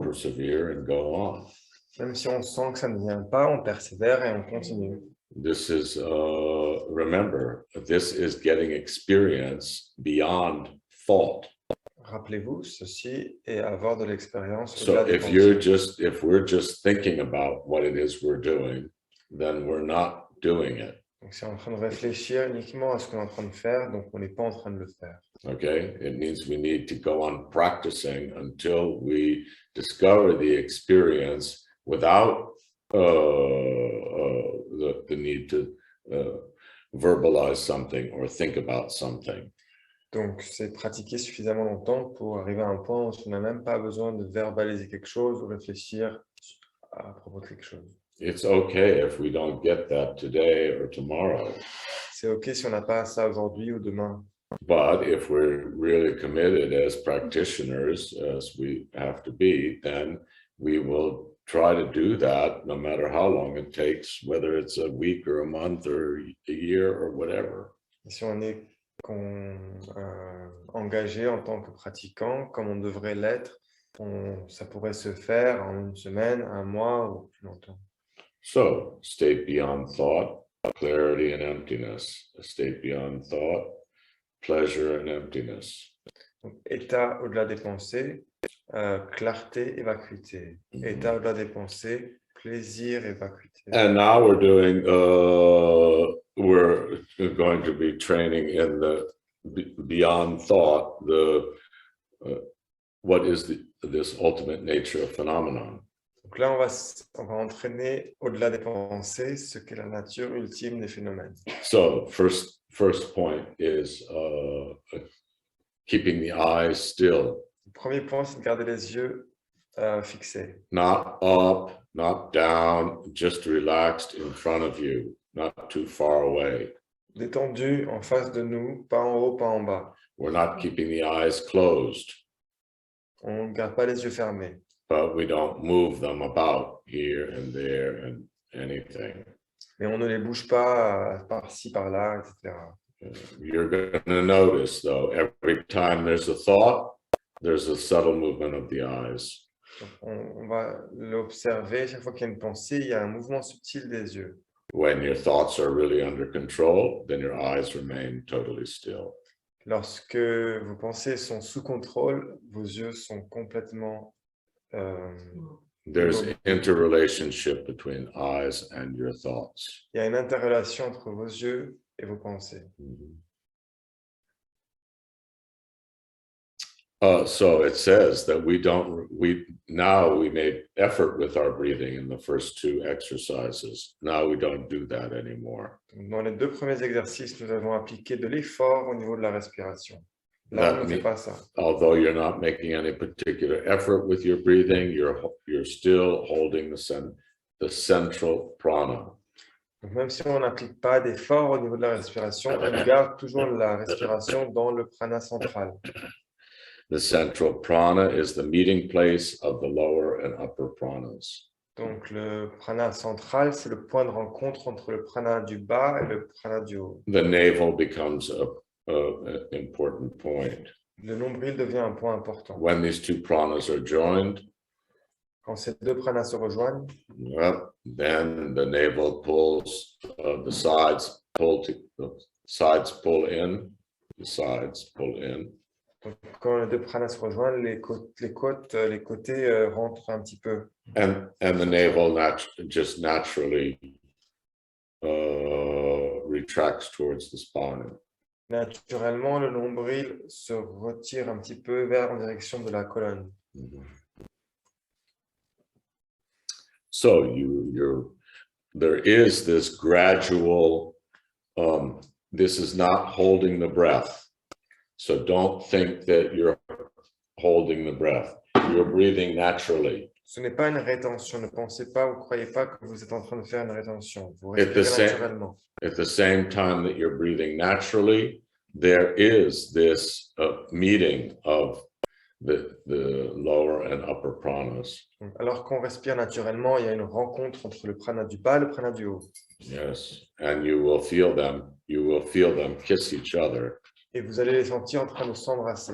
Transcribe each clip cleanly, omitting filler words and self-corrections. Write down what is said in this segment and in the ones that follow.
persevere and go on. Même si on sent que ça ne vient pas, on persévère et on continue. This is, remember, this is getting experience beyond thought. Rappelez-vous, ceci est avoir de l'expérience So au-delà des if pensées. we're just thinking about what it is we're doing, then we're not doing it. Donc, si on est en train de réfléchir uniquement à ce qu'on est en train de faire, donc on n'est pas en train de le faire. Okay, it means we need to go on practicing until we discover the experience without the need to verbalize something or think about something. Donc, c'est pratiquer suffisamment longtemps pour arriver à un point où on n'a même pas besoin de verbaliser quelque chose ou réfléchir à propos de quelque chose. It's okay if we don't get that today or tomorrow. C'est OK si on n'a pas ça aujourd'hui ou demain. But if we're really committed as practitioners, as we have to be, then we will try to do that no matter how long it takes, whether it's a week or a month or a year or whatever. Et si on est engagé en tant que pratiquant, comme on devrait l'être, ça pourrait se faire en une semaine, un mois ou plus longtemps. So, state beyond thought, clarity and emptiness. A state beyond thought, pleasure and emptiness. Donc, état au-delà des pensées, clarté et vacuité. État au-delà des pensées, plaisir et vacuité. And now we're doing, we're going to be training in the beyond thought, what is this ultimate nature of phenomenon. Donc là, on va entraîner au-delà des pensées ce qu'est la nature ultime des phénomènes. So first point is keeping the eyes still. Le premier point, c'est de garder les yeux fixés. Not up, not down, just relaxed in front of you, not too far away. Détendu en face de nous, pas en haut, pas en bas. We're not keeping the eyes closed. On ne garde pas les yeux fermés. But we don't move them about here and there and anything. Mais on ne les bouge pas par-ci, par-là, etc. You're going to notice, though, every time there's a thought, there's a subtle movement of the eyes. Donc on va l'observer. Chaque fois qu'il y a une pensée, il y a un mouvement subtil des yeux. When your thoughts are really under control, then your eyes remain totally still. Lorsque vos pensées sont sous contrôle, vos yeux sont complètement... There's interrelationship between eyes and your thoughts. Il y a une interrelation entre vos yeux et vos pensées. So it says that now we made effort with our breathing in the first two exercises. Now we don't do that anymore. Dans les deux premiers exercices, nous avons appliqué de l'effort au niveau de la respiration. Là, on ne fait pas ça. Although you're not making any particular effort with your breathing, you're still holding the central prana. Donc, même si on n'applique pas d'effort au niveau de la respiration, on garde toujours la respiration dans le prana central. The central prana is the meeting place of the lower and upper pranas. Donc le prana central, c'est le point de rencontre entre le prana du bas et le prana du haut. The navel becomes an important point. Le nombril devient un point important. When these two pranas are joined, quand ces deux pranas se rejoignent, well, then the navel pulls, the sides pull in, the sides pull in. Donc, quand les deux pranas se rejoignent, les côtés rentrent un petit peu. And the navel just naturally retracts towards the spine. Naturellement, le nombril se retire un petit peu en direction de la colonne. So there is this gradual, this is not holding the breath. So don't think that you're holding the breath. You're breathing naturally. Ce n'est pas une rétention. Ne pensez pas ou ne croyez pas que vous êtes en train de faire une rétention. Vous respirez naturellement. At the same time that you're breathing naturally, there is this meeting of the lower and upper pranas. Alors qu'on respire naturellement, il y a une rencontre entre le prana du bas et le prana du haut. Yes, and you will feel them kiss each other. Et vous allez les sentir en train de s'embrasser.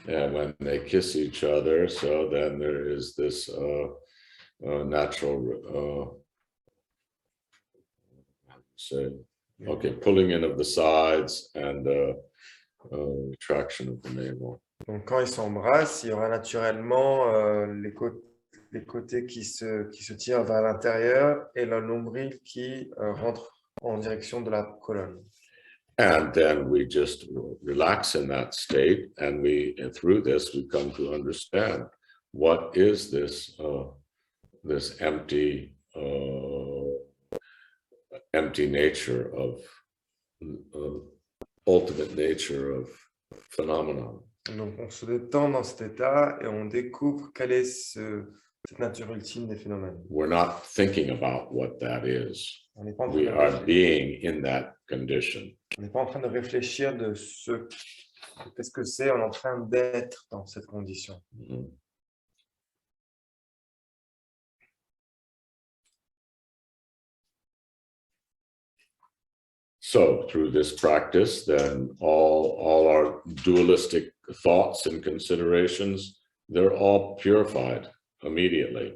and when they kiss each other, so then there is this natural pulling in of the sides and retraction of the navel. Donc, quand ils s'embrassent, il y aura naturellement les côtés qui se tirent vers l'intérieur et le nombril qui rentre en direction de la colonne. And then we just relax in that state, and through this, we come to understand what is this empty nature of ultimate nature of phenomenon. Donc, on se détend dans cet état et on découvre quelle est cette nature ultime des phénomènes. We're not thinking about what that is. On n'est pas en train We de are réfléchir. being in that condition. On n'est pas en train de réfléchir de qu'est-ce que c'est, on est en train d'être dans cette condition. Mhm. So through this practice, then all our dualistic thoughts and considerations, they're all purified immediately.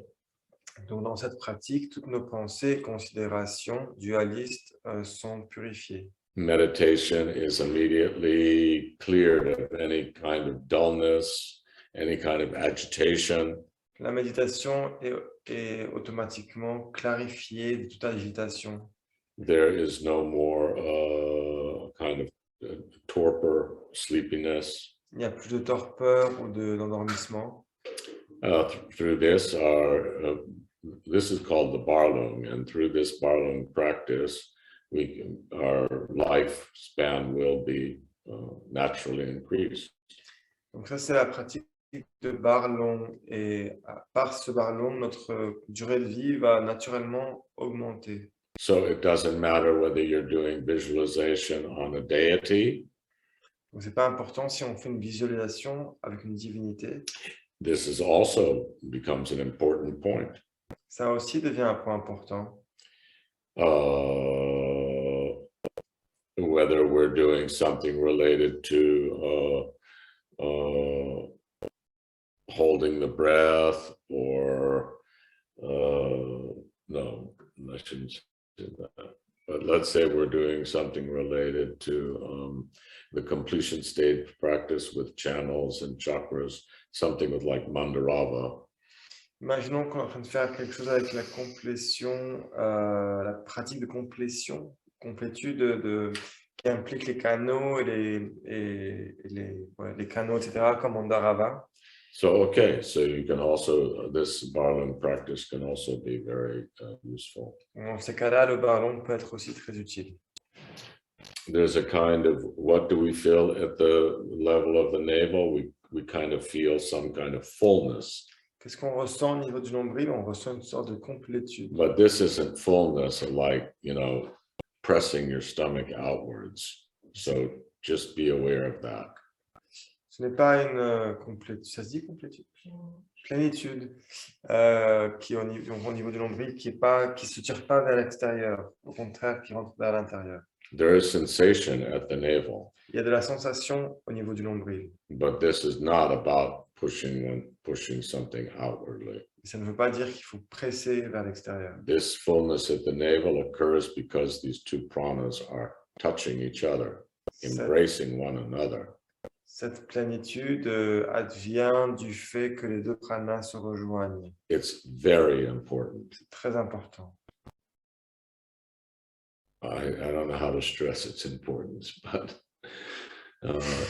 Donc, dans cette pratique, toutes nos pensées et considérations dualistes sont purifiées. Meditation is immediately cleared of any kind of dullness, any kind of agitation. La méditation est automatiquement clarifiée de toute agitation. There is no more kind of torpor, sleepiness. Il n'y a plus de torpeur ou d'endormissement. Through this, this is called the Barlung, and through this Barlung practice, our lifespan will be naturally increased. Donc ça, c'est la pratique de Barlong, et par ce Barlong, notre durée de vie va naturellement augmenter. So it doesn't matter whether you're doing visualization on a deity. Donc c'est pas important si on fait une visualisation avec une divinité. This is also becomes an important point. Ça aussi devient un point important. Whether we're doing something related to holding the breath, or no, I shouldn't say that. But let's say we're doing something related to the completion stage practice with channels and chakras, something with like Mandarava. Imaginons qu'on est en train de faire quelque chose avec la complétion, la pratique de complétude qui implique les canaux et les canaux, etc., comme Mandarava. So, so you can also, this Barlung practice can also be very useful. Dans ces cas-là, le Barlong peut être aussi très utile. There's a kind of, what do we feel at the level of the navel? We kind of feel some kind of fullness. Qu'est-ce qu'on ressent au niveau du nombril? On ressent une sorte de complétude. But this isn't fullness like, pressing your stomach outwards. So just be aware of that. Ce n'est pas une complétude, ça se dit complétude? Plénitude qui est au niveau du nombril, qui se tire pas vers l'extérieur, au contraire, qui rentre vers l'intérieur. There is sensation at the navel. Il y a de la sensation au niveau du nombril. But this is not about pushing something outwardly. Ça ne veut pas dire qu'il faut presser vers l'extérieur. This fullness at the navel occurs because these two pranas are touching each other, embracing one another. Cette plénitude advient du fait que les deux pranas se rejoignent. It's very important. C'est très important. I don't know how to stress its importance, but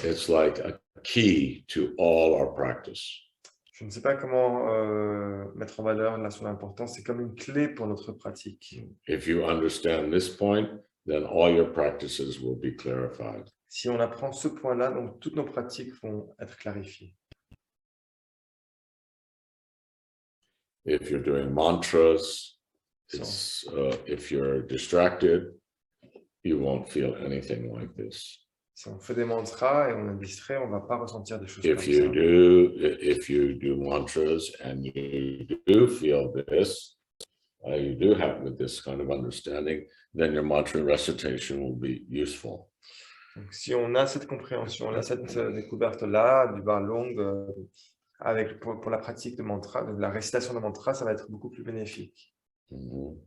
it's like a key to all our practice. Je ne sais pas comment mettre en valeur son importance. C'est comme une clé pour notre pratique. If you understand this point, then all your practices will be clarified. Si on apprend ce point-là, donc toutes nos pratiques vont être clarifiées. If you're doing mantras, if you're distracted, you won't feel anything like this. Si on fait des mantras et on est distrait, on ne va pas ressentir des choses comme If you do mantras and you do feel this, you do have with this kind of understanding, then your mantra recitation will be useful. Donc, si on a cette compréhension, là, cette découverte-là du Barlong, pour la pratique de mantra, de la récitation de mantra, ça va être beaucoup plus bénéfique. Mhm.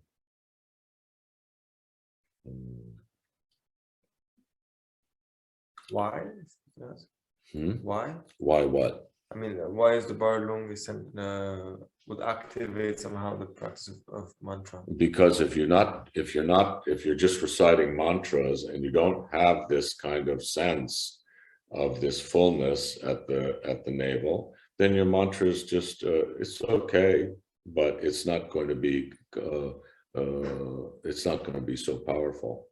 Mhm. Why? Why? Why what? I mean, why is the Barlong would activate somehow the practice of mantra? Because if you're just reciting mantras and you don't have this kind of sense of this fullness at the navel, then your mantra is just it's okay, but it's not going to be so powerful.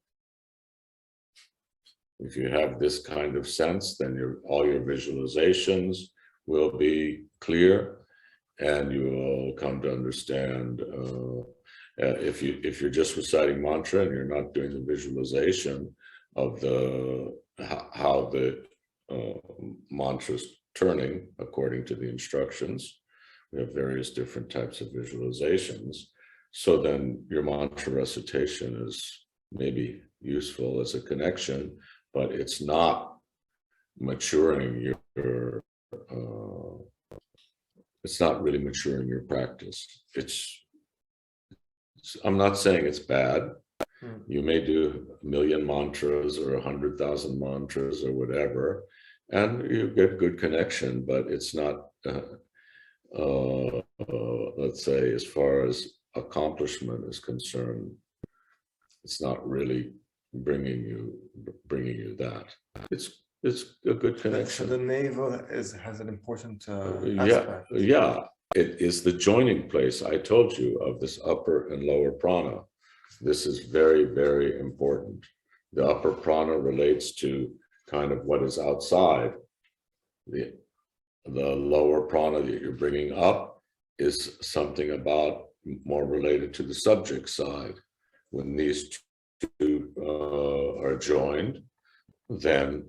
If you have this kind of sense, then all your visualizations will be clear, and you will come to understand. If you're just reciting mantra and you're not doing the visualization of how the mantra's turning according to the instructions, we have various different types of visualizations. So then your mantra recitation is maybe useful as a connection, but it's not maturing your it's not really maturing your practice. I'm not saying it's bad. You may do 1,000,000 mantras or 100,000 mantras or whatever, and you get good connection, but it's not, let's say, as far as accomplishment is concerned, it's not really bringing you that. It's a good connection. So the navel has an important aspect. Yeah. It is the joining place, I told you, of this upper and lower prana. This is very, very important. The upper prana relates to kind of what is outside. The lower prana that you're bringing up is something about more related to the subject side. When these two are joined, then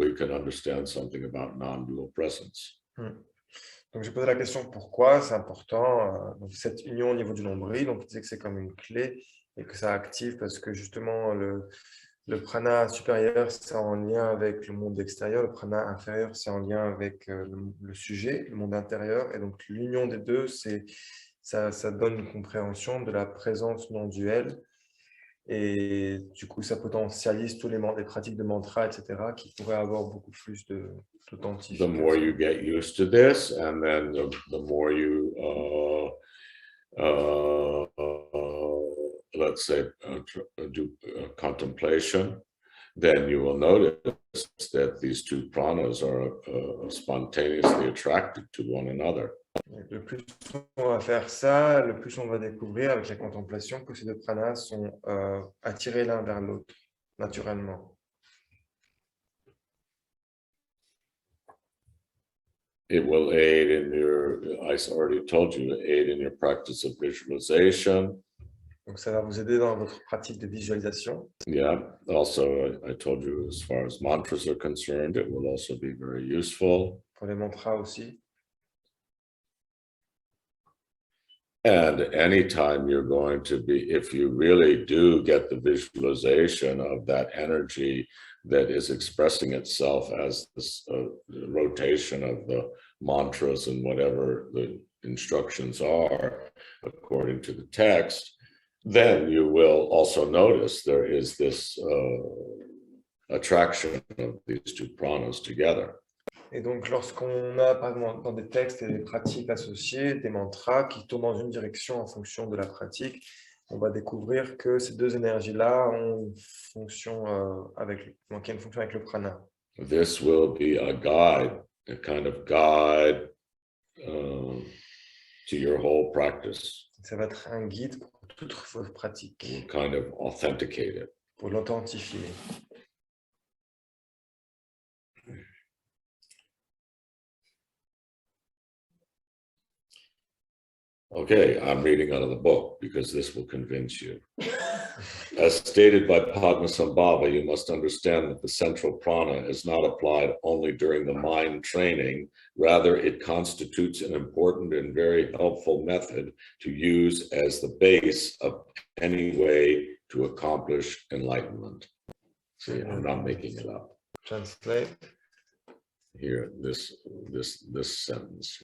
we can understand something about non-dual presence. Donc, j'ai posé la question pourquoi c'est important, donc cette union au niveau du nombril. Donc, il disait que c'est comme une clé et que ça active parce que justement, le prana supérieur, c'est en lien avec le monde extérieur. Le prana inférieur, c'est en lien avec le sujet, le monde intérieur. Et donc, l'union des deux, ça donne une compréhension de la présence non duelle. Et du coup, ça potentialise tous les pratiques de mantra, etc., qui pourraient avoir beaucoup plus d'authentification. The more you get used to this, and then the more you, let's say, do contemplation, then you will notice that these two pranas are spontaneously attracted to one another. Le plus on va faire ça, le plus on va découvrir avec la contemplation que ces deux pranas sont attirés l'un vers l'autre, naturellement. It will aid in I already told you, aid in your practice of visualization. Donc ça va vous aider dans votre pratique de visualisation. Yeah, also I told you as far as mantras are concerned, it will also be very useful. Pour les mantras aussi. And anytime you're going to be, if you really do get the visualization of that energy that is expressing itself as this rotation of the mantras and whatever the instructions are according to the text, then you will also notice there is this attraction of these two pranas together. Et donc, lorsqu'on a, par exemple, dans des textes et des pratiques associées, des mantras qui tournent dans une direction en fonction de la pratique, on va découvrir que ces deux énergies-là ont une fonction avec le prana. This will be a guide, a kind of guide to your whole practice. Ça va être un guide pour toute votre pratique. We'll kind of authenticate it. Pour l'authentifier. Okay, I'm reading out of the book because this will convince you. As stated by Padmasambhava, you must understand that the central prana is not applied only during the mind training. Rather, it constitutes an important and very helpful method to use as the base of any way to accomplish enlightenment. See, I'm not making it up. Translate. Here, this sentence.